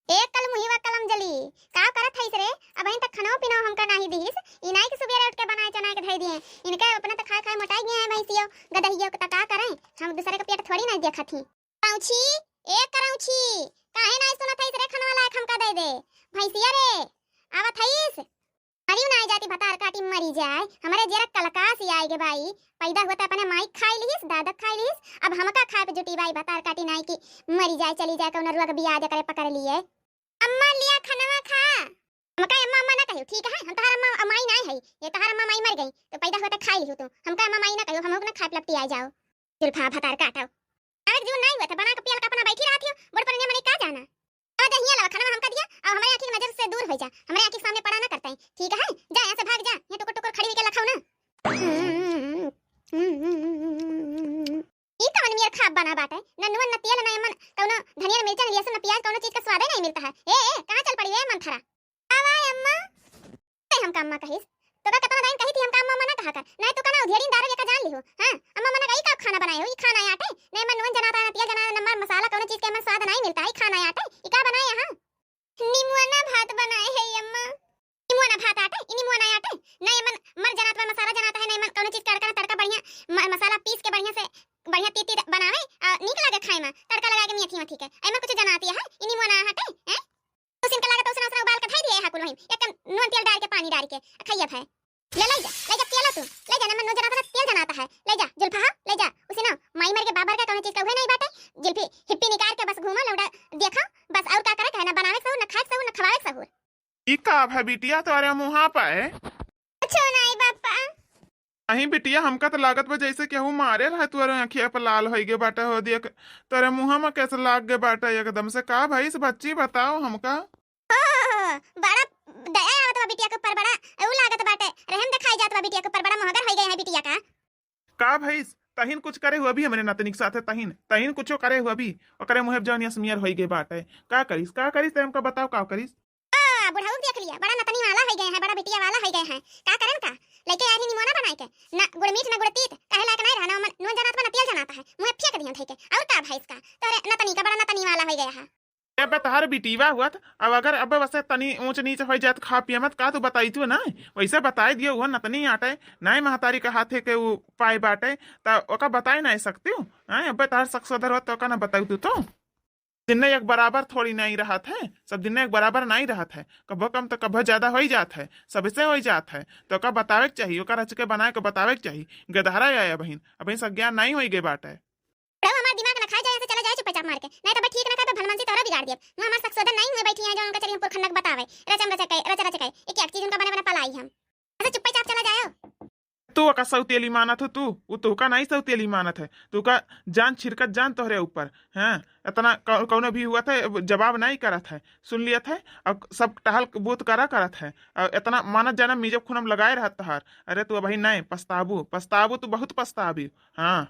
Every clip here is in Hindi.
एक कल मुहिवा कलम जली का करत हइस रे। अब तक खाना पीना हमका नहीं दिस। इनाई के सुबह उठ के बनाए चना के धई दिए। इनका अपना तो खा खा मोटाई गए हैं भैंसियो गदहियो का का करें। हम दूसरे के पेट थोड़ी नहीं देखत ही। पाउछी एक कराउछी काहे नहीं सुनत हइस रे। खाना वाला हमका दे दे भैंसिया रे। आवत हइस मरियो नहीं जाती भतार काटी मरी जाए। हमारे जरा कलकास ही आएगे भाई। पैदा हुआ अपने माई खाई लिहिस दादा खाई लिहिस। अब हमका खाए पे जुटी भाई भतार काटी नहीं की मरी जाए चली जाए कौन रुआ के बियाह करे पकड़ लिए। अम्मा लिया खाना खा। हमका अम्मा अम्मा ना कहियो ठीक है। हम तहार अम्मा माई नहीं है। ये तहार अम्मा माई मर गई तो पैदा हुआ तो खाई लियो तू। हमका अम्मा माई ना कहियो। हम लोग ना खाए लपटी आ जाओ जुल्फा भतार काटो। अरे जो नहीं हुआ था बना के पियल का अपना बैठी रहती हो। बड़ पर ने मने का जाना। आ दहिया ला खाना हमका दिया और हमारे आंखी की नजर से दूर हो जा। हमारे आंखी के सामने पड़ा ना करता है ठीक है। जा यहां से भाग जा। ये टुकुर टुकुर खड़ी होके लखाओ ना। ई कौन मेर खाब बना बाटे न नुन न तेल न मन कौनो धनिया मिर्चा लहसुन न प्याज कौनो चीज का स्वाद नहीं मिलता है। ए कहां चल पड़ी है मंथरा। आवाय अम्मा हमका अम्मा कहिस तो का कतना दाइन कही थी। हमका अम्मा मना कहा कर नहीं तो कना उधेरी दारू का जान लिहो। हां अम्मा मना कही का खाना बनाए हो। ई खाना आटे ने मन नुन जनाता न तेल जना नमक मसाला कौनो चीज के मन स्वाद नहीं मिलता है। खाना आटे ई का बनाए यहां निमुआना भात बनाए है अम्मा। निमुआना भात आटे ई निमुआना आटे नहीं मन मर जनाता में मसाला जनाता है। नहीं मन कौनो चीज तड़का तड़का बढ़िया मसाला पीस के बढ़िया से बढ़िया तीती बनावे नीक लागे खाए में तड़का लगा के मेथी मेथी के एमे कुछ जनाती है। ई निमुआना हटे हैं तो सिंक लगा तो उसने उबाल के धई दिए है कुल वही एक नून तेल डाल के पानी डाल के खइयत है। ले जा तेल तू ले जा न मन जनाता तेल जनाता है। ले जा जुल्फा ले जा उसे ना माई मर के बाबर का कौनो चीज का हुए नहीं बाटे। जुल्फी हिप्पी निकाल के बस घुमा लौड़ा देखा बस और का करे है ना बनावे सहू न खाए सहू न खवाए सहू। ई का है बिटिया तोरे मुहा पे अच्छा नहीं पापा अही बिटिया हमका तो लागत बा जैसे केहू मारे रहा तोरे आंखिया पे लाल होई गे बाटे हो दिया तोरे मुहा में कैसे लाग गे बाटे एकदम से का भाई से बच्ची बताओ हमका। बड़ा दया आवत बा बिटिया के ऊपर बड़ा ऊ लागत बाटे रहम दिखाई जात बा बिटिया के ऊपर बड़ा महगर हो गए है बिटिया का भाई तहिन कुछ करे हुआ भी हमरे नातनिक साथे तहिन कुछो करे हुआ भी ओकरे मुहे जौन यसमियर होई गे बाटे का करिस ते हमका बताओ का करिस। बुढ़ाऊ देख लिया बड़ा नतनी वाला हो गए हैं बड़ा बिटिया वाला हो गए हैं का करन का लेके आ रही निमोना बनाए के ना गुड़ मीठ ना गुड़ तीत कहे लायक नहीं रहना नून जनात में तेल जनाता है मुंह फेंक दिया थे के और का भाई इसका तोरे नतनी का बड़ा नतनी वाला हो गया है। अब तहार बिटीवा हुआ अब अगर अब वैसे तनी ऊंच नीच हो जाए तो खा पिया मत का तू बताई तू ना वैसे बताई दियो वो नतनी आटे नहीं महतारी का हाथे के वो पाए बाटे तो ओका बताई नहीं सकती हूँ। अब तहार सक्सोदर हो तो का ना बताई तू तो दिन एक बराबर थोड़ी नहीं रहा है। सब दिन एक बराबर नहीं रहा है। कभो कम तो कभो ज्यादा हो ही जात है सबसे हो जात है तो का बतावे के चाहिए ओका रच के बनाए के बतावे के चाहिए। गदहरा आया बहन अब सब ज्ञान नहीं हो गए बाटे हमारा दिमाग ना खा जाए चला जाए चुपचाप मार के नहीं तो ठीक ना कर भलमान से तोरा बिगाड़ दिया। मैं हमारा सक्सोदर नहीं हुए बैठी है जो उनका चलिए ऊपर खंडक बतावे रचम रच के एक एक चीज उनका बने बने पलाई हम ऐसे चुपचाप चला जाओ। तू का सौतेली मानत हो तू का नहीं सौतेली मानत है तू का जान छिड़कत जान तोहरे ऊपर हैं इतना कौनो भी हुआ था जवाब नहीं करत है सुन लिया था और सब टहल बूत करत है और इतना मानत जाना मिजब खुनम लगाए रहा तहार। अरे तू अभी नहीं पछताबू तू बहुत पछताबी। हाँ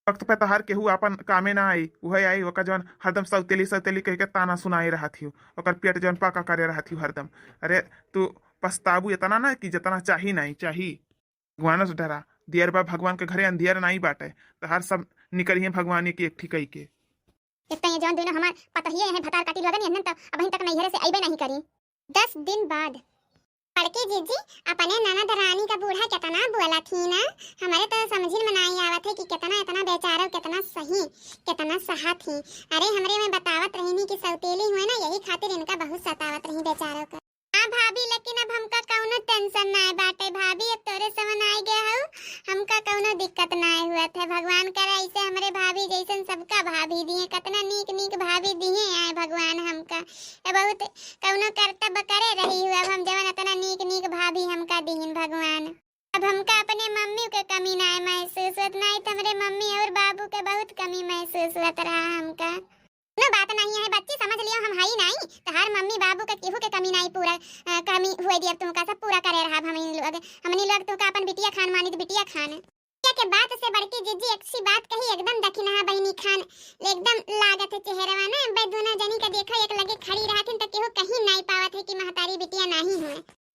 वक्त पे तहार केहू अपन कामे ना आई वही आई ओकर जौन हरदम सौतेली कह के ताना सुनाई रहा थी ओकर पेट जौन पाका करे रहा थी हरदम। अरे तू पछताबू इतना ना कि जितना चाही नहीं चाही भगवान से डरा दियर बा भगवान के घरे अंधियर नहीं बाटे तो हर सब निकली है भगवान की एक ठीक कई के इतना ये जौन दोनों हमार पता ही है भतार काटी लगन है तो अब तक नहीं से आइबे नहीं करी। 10 दिन बाद पड़के जीजी अपने ननद रानी का बूढ़ा कितना बोला थी ना हमारे तो समझ में नहीं आवत है कि कितना इतना बेचारा कितना सही कितना सहा थी। अरे हमरे में बतावत रही कि सौतेली हुए ना यही खातिर इनका बहुत सतावत रही बेचारों का। हां भाभी लेकिन अब हमका कौनो टेंशन ना बाटे भाभी अब तोरे समन आ गया हो हमका कौनो दिक्कत ना हुआ था। भगवान करे ऐसे हमरे भाभी जैसन सबका भाभी दिए कितना नीक भाभी दिए आए भगवान हमका बहुत कौनो कर्तव्य करे रही हुआ अब हम जवन इतना नीक भाभी हमका दीन भगवान। अब हमका अपने मम्मी के कमी ना महसूस होत नहीं तो हमरे मम्मी और बाबू के बहुत कमी महसूस होत रहा हमका। ना बात नहीं है बच्ची समझ लियो हम हाई नहीं तो हर मम्मी बाबू के केहू के कमी नहीं पूरा कमी हुए दिया तुमका सब पूरा करे रहा हमनी लोग तुमका अपन बिटिया खान मानी तो बिटिया खान के बात से बड़की जीजी एक सी बात कही एकदम दखिना बहनी खान एकदम लागत है चेहरा ना बे दोनों जनी का देखो एक लगे खड़ी रहथिन तो केहू कहीं नहीं पावत है कि महतारी बिटिया नहीं हुए।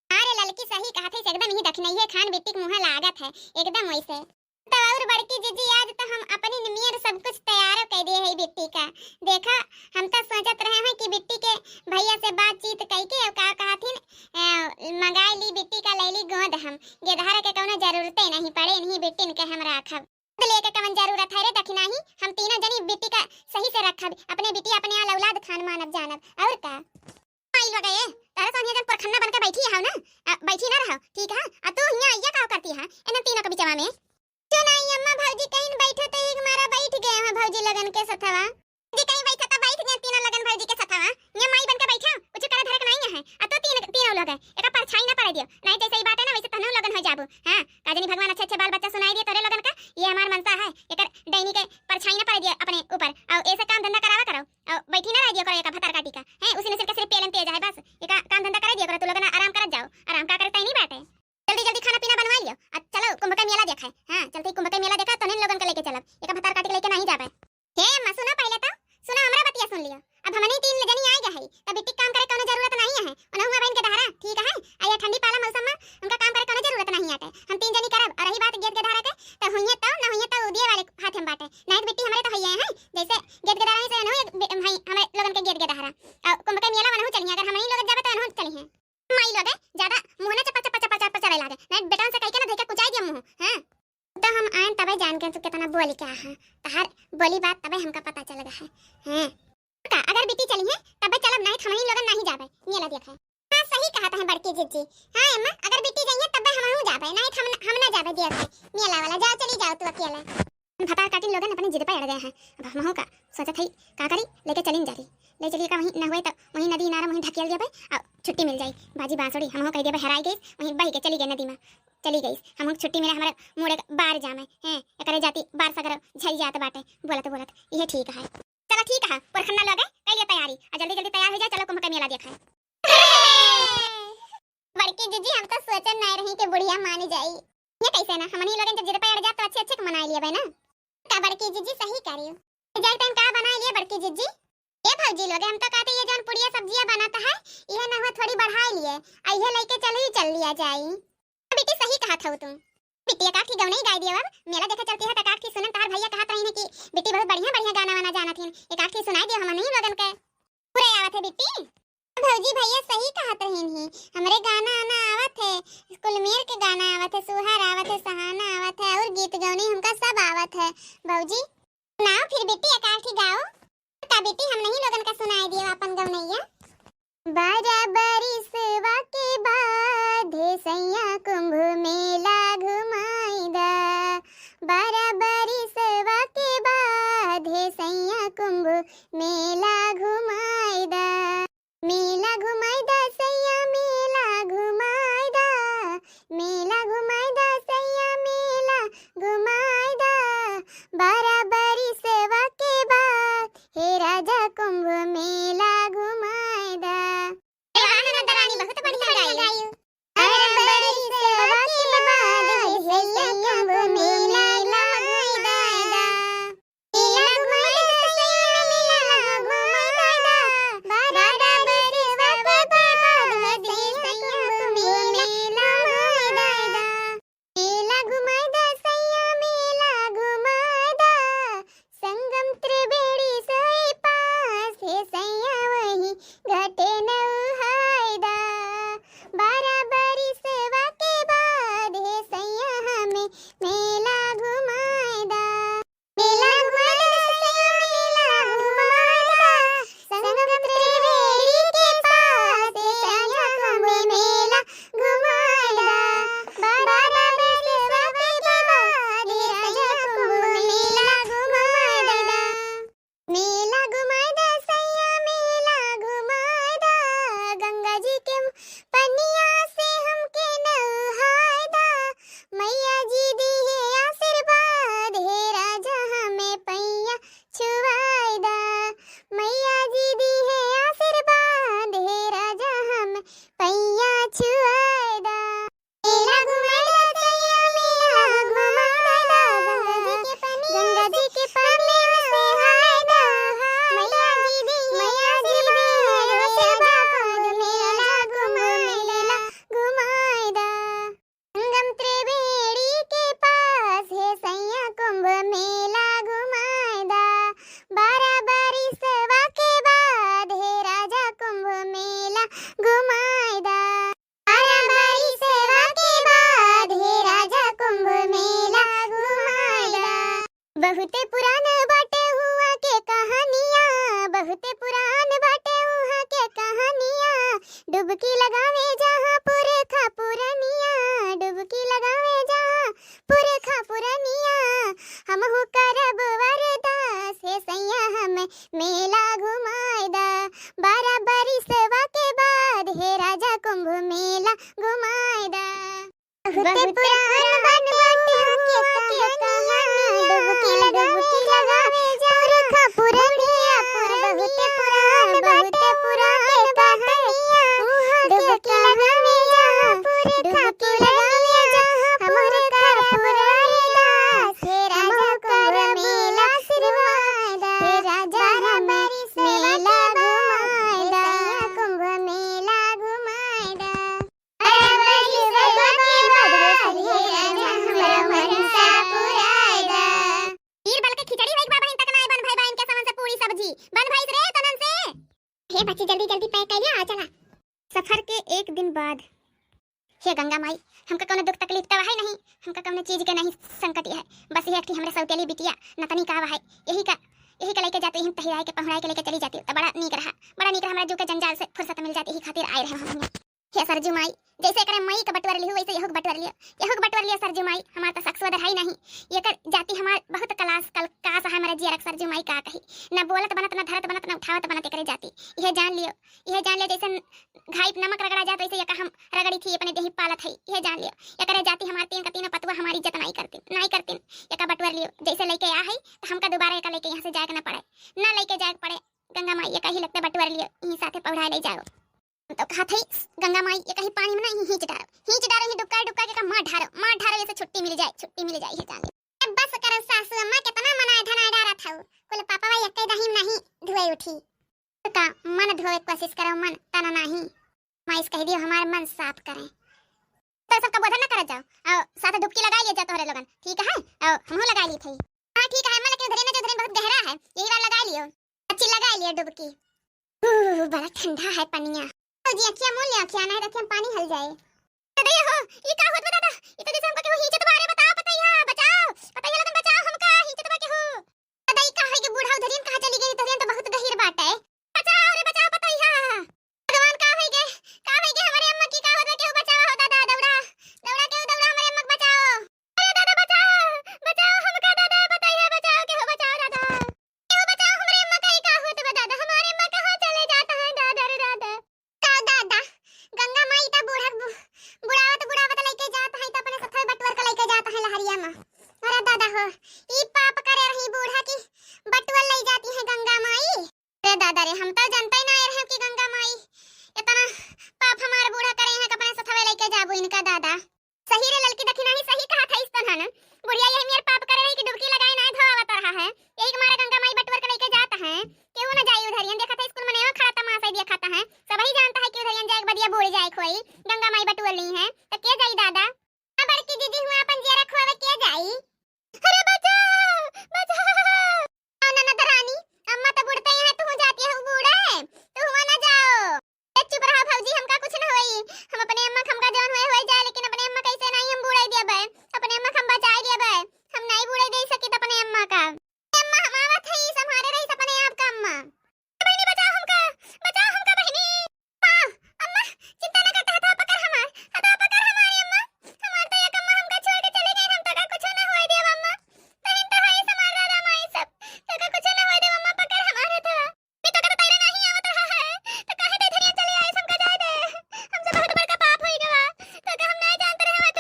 अरे लड़की सही कहत है एकदम ही दखनइए खान बेटी के मुंह लागत है एकदम वैसे तो और और बड़की जीजी आज तो हम अपनी निमियर सब कुछ तैयार कर दिए है बिट्टी का। देखा हम तो सोचत रहे हैं कि बिट्टी के भैया से बातचीत करके और का कहथिन मंगाई ली बिट्टी का लैली गोद हम गेधार के कोनो जरूरते नहीं पड़े नहीं बिट्टी के हम राखब लेके कवन जरूरत है रे दखिना ही हम तीनों जनी बिट्टी का सही से रखब अपने बिट्टी अपने आल औलाद खान मानब जानब और का आई लगे तारे सोनिया जन परखन्ना बनके बैठी है ना बैठी ना रहो ठीक है तू हिया आइया का करती है इन तीनों के बीचवा में क्यों नहीं अम्मा भौजी कहीं बैठे तो एक मारा बैठ गए हैं भौजी लगन के सथवा जी कहीं बैठा तो बैठ गए तीनों लगन भौजी के सथवा ये माई बनके बैठा कुछ करे धरे नहीं है तो तीनों लोग है एक परछाई ना पड़ दियो नहीं जैसे ही बात है ना वैसे तनु लगन हो जाबो हां काजनी भगवान अच्छे अच्छे बाल बच्चा सुनाई दिए तोरे लगन का ये हमार मनसा है एकर डैनी के परछाई ना पड़ दियो अपने ऊपर और ऐसे काम धंधा करावा करो और बैठी ना रह दियो करो एक भतार काटी का है उसी ने सिर्फ पेलन तेज है बस एक काम धंधा करा दियो करो तू लोग आराम कर जाओ आराम का करता ही नहीं बाटे जल्दी जल्दी खाना पीना बनवा लियो चलो कुंभ का मेला देखा है हां चलते कुंभ का मेला देखा तो लोगन को लेके चलब एक भतार काटी के लेके नहीं जाबे हे अम्मा सुनो पहले तो सुनो हमरा बतिया सुन लियो अब हमने तीन जनी आ गए है तब बिट्टी काम करे कोनो जरूरत नहीं है ओना हुआ बहन के दहारा ठीक है आया ठंडी पाला मौसम में उनका काम करे कोनो जरूरत नहीं आते हम तीन जनी करब और रही बात गेट के दहारा के तो हुइए तो ना हुइए तो उदिए वाले हाथ हम बाटे नहीं तो बिट्टी हमारे तो हइए है जैसे गेट के दहारा से न भाई हमें लोगन के गेट के दहारा और कुंभ का मेला वनहु चलिए अगर हम नहीं लोग जाबे तो वनहु चली है माई लोगे ज्यादा मुंह ना चपा चपा चपा चपा चले लागे नहीं बेटा से कह के ना धके कुचाई दियो मुंह हां तो हम आए तबे जान के तू कितना बोली क्या है तहार बोली बात तबे हमका पता चल गया है हैं का अगर बिट्टी चली है तबे चलब नहीं हम ही लोग नहीं जाबे मेला देखे हां सही कहा है बड़की जीजी हां अम्मा अगर बिट्टी जाइए तबे हम जाबे नहीं हम ना जाबे देखे मेला वाला जा चली जाओ तू अकेला भतार काटी लोगन अपनी जिद पे अड़ गए हैं अब हम का सोचा थी का करी लेके चलिन जारी ले चलिए का वहीं न हुए तो वहीं नदी नारा वहीं ढकेल देबे और छुट्टी मिल जाई बाजी बांसुरी हम कह देबे हराई गई वहीं बही के चली गई नदी में चली गई हम छुट्टी मिले हमारे मुड़े बार जामे हैं एकरे जाती बार सगर झई जात बाटे बोलत ये ठीक है चलो ठीक है परखन्ना लगे कइले तैयारी आ जल्दी जल्दी तैयार हो जा चलो कुंभ का मेला देखाए बड़की जीजी हम तो सोचन नहीं रही कि बुढ़िया मान जाई ये कैसे ना हमनी लोगन जब जिद पे अड़ जा तो अच्छे अच्छे मना लिए ना का बड़की जीजी सही करियो जाई टाइम का बना लिए बड़की जीजी ये भौजी लोग हम तो कहते ये जौन पुड़िया सब्जियां बनाता है ये ना हुआ थोड़ी बढ़ा लिए आइए लेके चल लिया जाई बेटी सही कहा था तुम बिटिया काठी गौ नहीं गाय दिया अब मेला देखे चलती है तो काठी सुनन तार भैया कहत रही कि बेटी बहुत बढ़िया बढ़िया गाना वाना जाना थीन एक काठी सुनाई दियो हम नहीं लगन के पूरे आवत है बेटी भौजी भैया सही कहत रहीन ही हमरे गाना आना आवत है कुलमेर के गाना आवत है सुहार आवत है सहाना आवत है और गीत गौनी हमका सब आवत है भौजी सुनाओ फिर बेटी एक काठी गाओ का बेटी हम नहीं लोगन का सुनाई दियो अपन गौनैया बराबरी सेवा के बाद सैया कुंभ मेला घुमाईदा बराबरी सेवा के बाद सैया कुंभ मेला घुमाईदा सैया मेला घुमाईदा सैया मेला घुमाईदा बराबरी सेवा के बाद हे राजा कुंभ मेला घुमाईदा घुमाएदा। 12 बरी सेवा के बाद हे राजा कुंभ मेला घुमाएदा। बहुते पुरान बाटे हुआ के कहानियां, बहुते पुरान बाटे हुआ के कहानियां। डुबकी लगावे जहां पूरे खा पुरनिया, डुबकी लगावे जहां पूरे खा पुरनिया। हमहु करब वरदास हे सैया हमें मेला घुमाएदा। 12 बरिसवा के बाद हे राजा कुंभ मेला घुमाएदा। बहुते पुरान बाटे हुआ के कहानियां, डुबकी लगावे जहां खा पुरनिया। बहुते पुरान कहानियां, डुबकी लगावे जहां पूरे खा पुरनिया। हमहु करब वरदास हे राजा कुंभ मेला घुमाएदा। हे राजा हमें मेला घुमाएदा, कुंभ मेला घुमाएदा। हे बच्ची जल्दी जल्दी पैक कर लिया, आ चला। सफर के एक दिन बाद हे गंगा माई, हमका कोनो दुख तकलीफ तो है नहीं, हमका कोनो चीज के नहीं संकट है। बस ये कि हमरा सौतेली बिटिया नतनी का है, यही का लेके जाते हैं तहिराए के पहुराए के लेके चली जाती तो बड़ा नीक रहा हमरा जो के जंजाल से फुर्सत मिल जाती, यही खातिर आए रहे हम। हे सरजू माई, जैसे करे मई का बटवर लियो वैसे यहोक बटवर लियो सरजू माई। हमार तो सक्स वदर है नहीं, ये कर जाति हमार बहुत कास है हमारा जिया रख सरजू माई का कही ना बोलत बनत ना धरत बनत ना उठावत बनत करे जाती। यह जान लियो जैसे घाई नमक रगड़ा जात वैसे ये हम रगड़ी थी अपने देही पालत है। यह जान लियो ये करे जाती हमार तीन का तीनों पतवा हमारी इज्जत नहीं करतीन। ये का बटवर लियो जैसे लेके आ है तो हमका दोबारा ये लेके यहाँ से जाए ना पड़े, ना लेके जाए पड़े। गंगा माई ये कही लगता बटवर लियो यहीं साथे पौड़ा ले जाओ तो कहा थी गंगा माई ये कहीं पानी में ना हिंच डारो ही डुबका के का मार ढारो जैसे छुट्टी मिल जाए है जाने। बस कर सासू अम्मा कितना मनाए धनाए डारा था कोले पापा भाई एक दही नहीं धोए उठी का मन धोए कोशिश करो मन तना नहीं। माई इस कह दियो हमारे मन साफ करें तो सबका बोधन ना कर जाओ और साथ डुबकी लगा लिया जा तोरे लोगन, ठीक है? और हमहु लगा ली थी। हां ठीक है, लेकिन धरे ना जो धरे बहुत गहरा है, यही बार लगा लियो, अच्छी लगा लियो डुबकी। बड़ा ठंडा है पनिया जी, अखियां मोल ले, अखियां नहीं रखियां पानी हल जाए। अरे हो ये का होत दादा, ये तो जैसे हमका के हो हिचत बारे बताओ लगन बचाओ हमका हिचत बा के हो। दादा ई का है के बूढ़ा धरियन कहां चली गई, धरियन तो बहुत गहीर बाट है। बचाओ भगवान का है के हमारे अम्मा की का होत के हो, बचाओ हो दादा, दौड़ा हमारे अम्मा को बचाओ। अरे दादा बचाओ हमका दादा, बचाओ के हो, बचाओ दादा के हो, बचाओ हमारे अम्मा का का होत बा दादा, हमारे अम्मा कहां चले जाता है दादा रे दादा। गंगा माई ता बुढ़ावत लेके जाता है तो अपने सथवे बटवर का लेके जाता है लहरिया में। अरे दादा हो ई पाप करे रही बूढ़ा की बटवर ले जाती है गंगा माई। अरे दादा रे हम तो जानते ही ना रहे कि गंगा माई इतना पाप हमारे बूढ़ा करे हैं कि अपने सथवे लेके जाबो इनका दादा। सही रे लड़की देखी नहीं सही कहा था इस तरह ना बुढ़िया यही मेरे पाप करे रही कि डुबकी लगाए ना धोवत रहा है, यही हमारा गंगा माई बटवर का लेके जाता है। क्यों ना जाई उधर, देखा था स्कूल में नया खड़ा तमाशा दिया खाता है, सब ही जानता है कि उधर जाए बदिया बोल जाए कोई गंगा माई बटवर ली है तो के जाई दादा। अब बड़की दीदी हुआ अपन जिया रखवावे के जाई। अरे बचाओ ननद रानी, अम्मा तो बुढ़ते हैं तू जाती है बूढ़े तू हुआ ना जाओ। चुप रहा भौजी, हमका कुछ न होई, हम अपने अम्मा हमका जौन होए जाए, लेकिन अपने अम्मा कैसे नहीं हम बूढ़े देबे, अपने अम्मा हम बचाए देबे, हम नहीं बूढ़े दे सकी तो अपने अम्मा का। अम्मा हम आवत है संभाले रही अपने आप का अम्मा। बहनी बचाओ हमका बहनी। हां अम्मा चिंता न करता, हथा पकड़ हमारी अम्मा, हमार तो एक अम्मा हमका छोड़ के चले गई, हम तो का कुछ न होए देव अम्मा, तहिन तो है संभाल दादा माई सब तो का कुछ न होए देव अम्मा, पकड़ हमारे था नहीं तो का तैरे नहीं आवत रहा है तो काहे दे धनिया चले आए हमका जाए दे, हमसे बहुत बड़ा पाप होई गवा तो का हम नहीं जानते रहे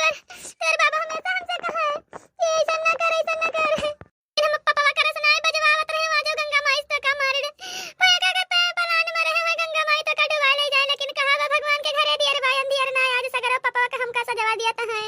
तोर बाबा हमेशा हमसे कहा ये ऐसा ना कर हम पापा करे सुनाई बजवावत रहे वाजो गंगा माई तो का मार दे भैया का कहते हैं बलान में रहे हैं गंगा माई तो का डुबा ले जाए, लेकिन कहा भगवान के घरे दियर भाई अंधियर ना आज सगरो पापा का हमका सजवा दिया था है।